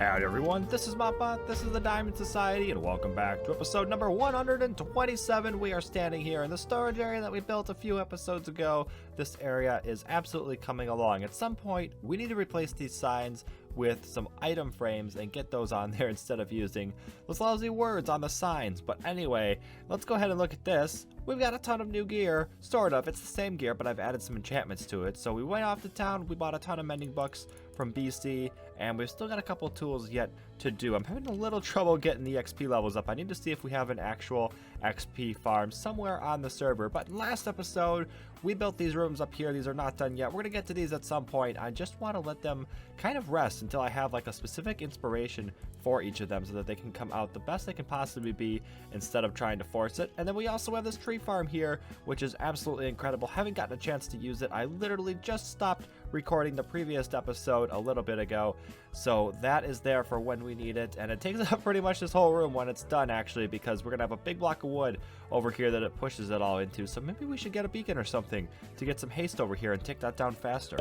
Howdy everyone, this is Mopbot, this is the Diamond Society, and welcome back to episode number 127. We are standing here in the storage area that we built a few episodes ago. This area is absolutely coming along. At some point, we need to replace these signs with some item frames and get those on there instead of using those lousy words on the signs. But anyway, let's go ahead and look at this. We've got a ton of new gear, sort of. It's the same gear, but I've added some enchantments to it. So we went off to town, we bought a ton of mending books from BC, and we've still got a couple tools yet to do. I'm having a little trouble getting the XP levels up. I need to see if we have an actual XP farm somewhere on the server. But in last episode, we built these rooms up here. These are not done yet. We're gonna get to these at some point. I just want to let them kind of rest until I have like a specific inspiration for each of them so that they can come out the best they can possibly be instead of trying to force it. And then we also have this tree farm here, which is absolutely incredible. Haven't gotten a chance to use it. I literally just stopped recording the previous episode a little bit ago, so that is there for when we need it, and it takes up pretty much this whole room when it's done, actually, because we're gonna have a big block of wood over here that it pushes it all into. So maybe we should get a beacon or something to get some haste over here and take that down faster.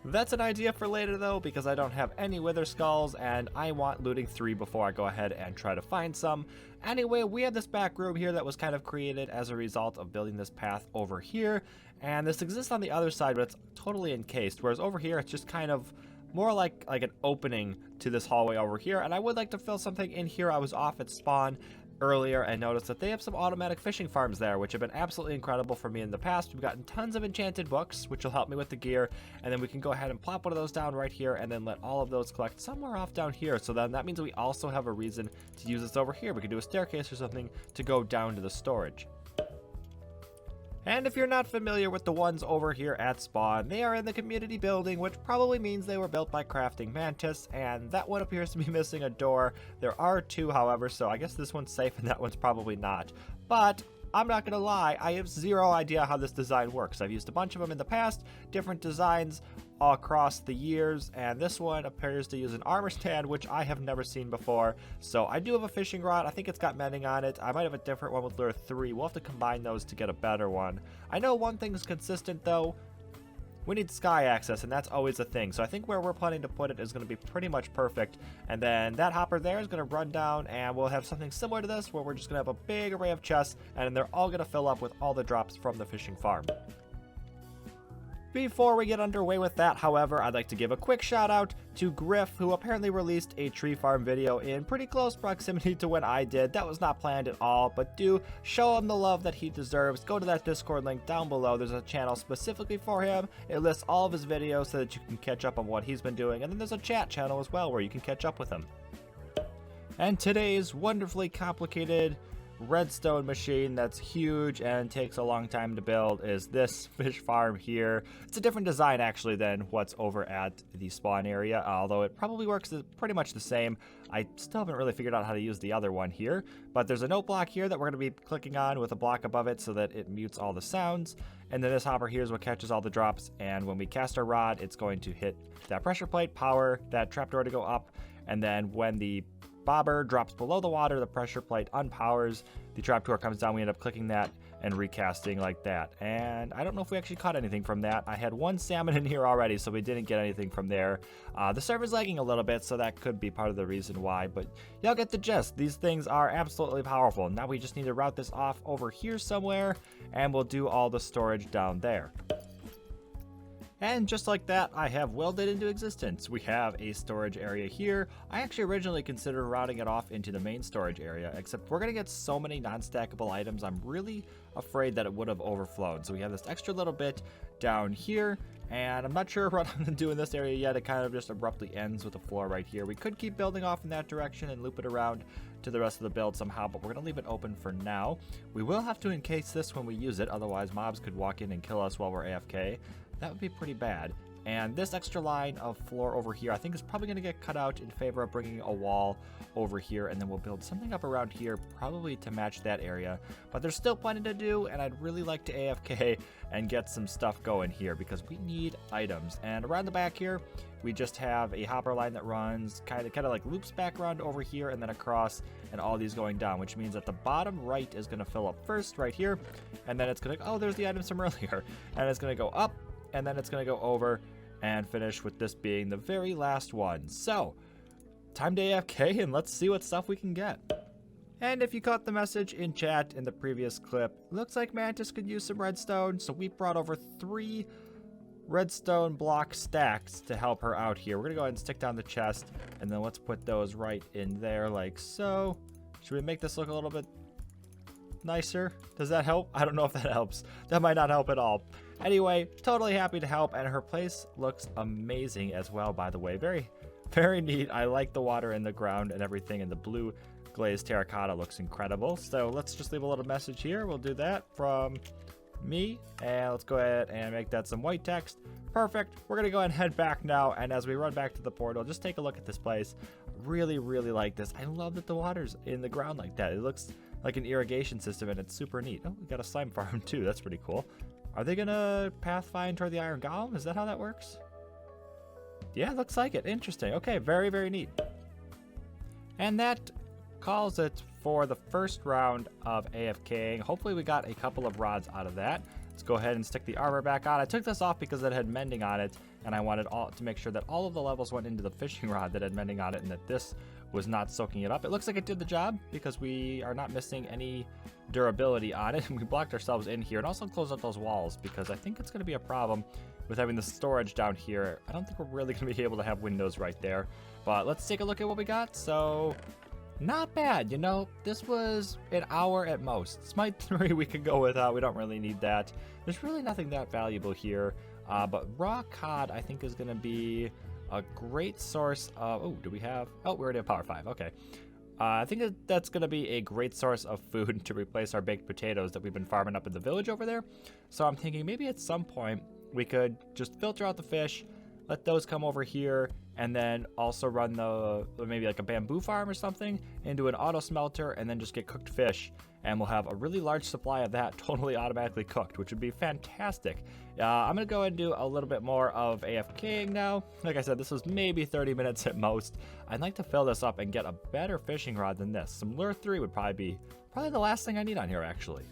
That's an idea for later though, because I don't have any wither skulls and I want looting 3 before I go ahead and try to find some. Anyway, we had this back room here that was kind of created as a result of building this path over here, and this exists on the other side, but it's totally encased, whereas over here it's just kind of more like an opening to this hallway over here. And I would like to fill something in here. I was off at spawn earlier and noticed that they have some automatic fishing farms there, which have been absolutely incredible for me in the past. We've gotten tons of enchanted books, which will help me with the gear, and then we can go ahead and plop one of those down right here and then let all of those collect somewhere off down here. So then that means we also have a reason to use this over here. We could do a staircase or something to go down to the storage. And if you're not familiar with the ones over here at spawn, they are in the community building, which probably means they were built by Crafting Mantis, and that one appears to be missing a door. There are 2, however, so I guess this one's safe and that one's probably not. But I'm not gonna lie, I have zero idea how this design works. I've used a bunch of them in the past, different designs all across the years, and this one appears to use an armor stand, which I have never seen before. So I do have a fishing rod. I think it's got mending on it. I might have a different one with lure 3. We'll have to combine those to get a better one. I know one thing's consistent though. We need sky access, and that's always a thing. So I think where we're planning to put it is going to be pretty much perfect. And then that hopper there is going to run down, and we'll have something similar to this where we're just going to have a big array of chests, and they're all going to fill up with all the drops from the fishing farm. Before we get underway with that, however, I'd like to give a quick shout out to Griff, who apparently released a tree farm video in pretty close proximity to when I did. That was not planned at all, but do show him the love that he deserves. Go to that Discord link down below. There's a channel specifically for him. It lists all of his videos so that you can catch up on what he's been doing, and then there's a chat channel as well where you can catch up with him. And today's wonderfully complicated redstone machine that's huge and takes a long time to build is this fish farm here. It's a different design actually than what's over at the spawn area, although it probably works pretty much the same. I still haven't really figured out how to use the other one here, but there's a note block here that we're going to be clicking on with a block above it so that it mutes all the sounds, and then this hopper here is what catches all the drops, and when we cast our rod it's going to hit that pressure plate, power that trapdoor to go up, and then when the bobber drops below the water, the pressure plate unpowers, the trapdoor comes down, we end up clicking that and recasting like that. And I don't know if we actually caught anything from that. I had 1 salmon in here already, so we didn't get anything from there. The server's lagging a little bit, so that could be part of the reason why, but y'all get the gist. These things are absolutely powerful. Now we just need to route this off over here somewhere, and we'll do all the storage down there. And just like that, I have willed it into existence. We have a storage area here. I actually originally considered routing it off into the main storage area, except we're gonna get so many non-stackable items, I'm really afraid that it would have overflowed. So we have this extra little bit down here, and I'm not sure what I'm gonna do in this area yet. It kind of just abruptly ends with a floor right here. We could keep building off in that direction and loop it around to the rest of the build somehow, but we're gonna leave it open for now. We will have to encase this when we use it, otherwise mobs could walk in and kill us while we're AFK. That would be pretty bad. And this extra line of floor over here I think is probably going to get cut out in favor of bringing a wall over here, and then we'll build something up around here probably to match that area. But there's still plenty to do, and I'd really like to AFK and get some stuff going here because we need items. And around the back here we just have a hopper line that runs kind of like loops back around over here and then across, and all these going down, which means that the bottom right is going to fill up first right here, and then it's going to, oh, there's the items from earlier, and it's going to go up, and then it's going to go over and finish with this being the very last one. So time to AFK and let's see what stuff we can get. And if you caught the message in chat in the previous clip, looks like Mantis could use some redstone, so we brought over 3 redstone block stacks to help her out here. We're gonna go ahead and stick down the chest, and then let's put those right in there like so. Should we make this look a little bit nicer? Does that help? I don't know if that helps. That might not help at all. Anyway, totally happy to help, and her place looks amazing as well, by the way. Very, very neat. I like the water in the ground and everything, and the blue glazed terracotta looks incredible. So let's just leave a little message here. We'll do that from me, and let's go ahead and make that some white text. Perfect. We're gonna go ahead and head back now, and as we run back to the portal, just take a look at this place. Really like this. I love that the water's in the ground like that. It looks like an irrigation system, and it's super neat. Oh, we got a slime farm too. That's pretty cool. Are they gonna pathfind toward the iron golem? Is that how that works? Yeah, looks like it. Interesting. Okay, very neat. And that calls it for the first round of AFKing. Hopefully we got a couple of rods out of that. Let's go ahead and stick the armor back on. I took this off because it had mending on it, and I wanted to make sure that all of the levels went into the fishing rod that had mending on it, and that this was not soaking it up. It looks like it did the job because we are not missing any durability on it, and we blocked ourselves in here, and also closed up those walls because I think it's going to be a problem with having the storage down here. I don't think we're really going to be able to have windows right there, but let's take a look at what we got. So not bad, you know, this was an hour at most. Smite 3 we could go without, we don't really need that. There's really nothing that valuable here, but raw cod I think is going to be a great source of, oh, do we have, oh, we already have power 5, okay. I think that's going to be a great source of food to replace our baked potatoes that we've been farming up in the village over there. So I'm thinking maybe at some point we could just filter out the fish, let those come over here, and then also run maybe like a bamboo farm or something into an auto smelter, and then just get cooked fish, and we'll have a really large supply of that totally automatically cooked, which would be fantastic. I'm gonna go ahead and do a little bit more of AFKing now. Like I said, this was maybe 30 minutes at most. I'd like to fill this up and get a better fishing rod than this. Some Lure 3 would probably be the last thing I need on here, actually.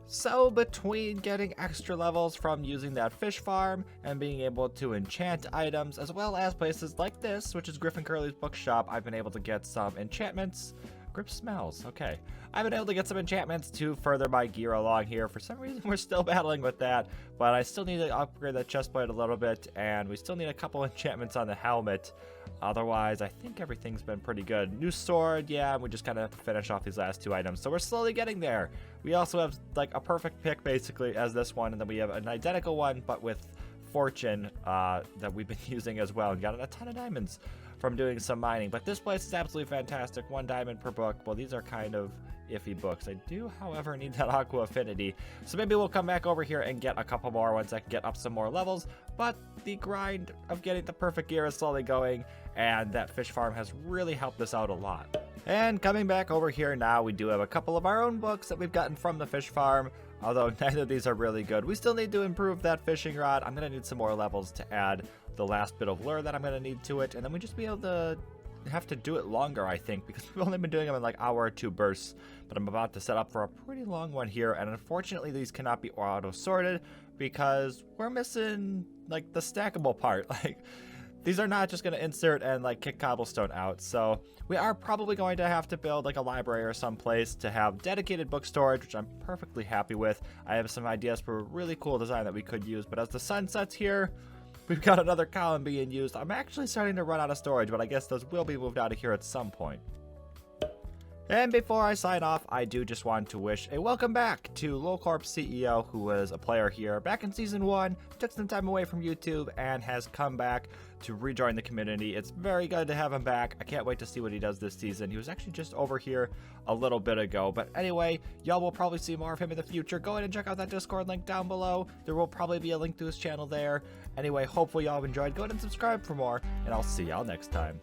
So between getting extra levels from using that fish farm and being able to enchant items, as well as places like this, which is Griffin Curley's bookshop, I've been able to get some enchantments. Grip smells, okay. I've been able to get some enchantments to further my gear along here. For some reason, we're still battling with that, but I still need to upgrade that chestplate a little bit, and we still need a couple enchantments on the helmet. Otherwise, I think everything's been pretty good. New sword, yeah, we just kind of have to finish off these last 2 items. So we're slowly getting there. We also have like a perfect pick basically as this one, and then we have an identical one, but with fortune that we've been using as well. We got a ton of diamonds from doing some mining, but this place is absolutely fantastic. 1 diamond per book. Well, these are kind of iffy books. I do, however, need that aqua affinity, so maybe we'll come back over here and get a couple more once I can get up some more levels. But the grind of getting the perfect gear is slowly going, and that fish farm has really helped us out a lot. And coming back over here now, we do have a couple of our own books that we've gotten from the fish farm, although neither of these are really good. We still need to improve that fishing rod. I'm gonna need some more levels to add the last bit of lure that I'm gonna need to it, and then we just be able to have to do it longer, I think, because we've only been doing them in like hour or 2 bursts, but I'm about to set up for a pretty long one here, and unfortunately these cannot be auto sorted because we're missing like the stackable part. Like, these are not just going to insert and like kick cobblestone out, so we are probably going to have to build like a library or someplace to have dedicated book storage, which I'm perfectly happy with. I have some ideas for a really cool design that we could use, but as the sun sets here, we've got another column being used. I'm actually starting to run out of storage, but I guess those will be moved out of here at some point. And before I sign off, I do just want to wish a welcome back to LolCorp CEO, who was a player here back in Season 1, took some time away from YouTube, and has come back to rejoin the community. It's very good to have him back. I can't wait to see what he does this season. He was actually just over here a little bit ago. But anyway, y'all will probably see more of him in the future. Go ahead and check out that Discord link down below. There will probably be a link to his channel there. Anyway, hopefully y'all have enjoyed. Go ahead and subscribe for more, and I'll see y'all next time.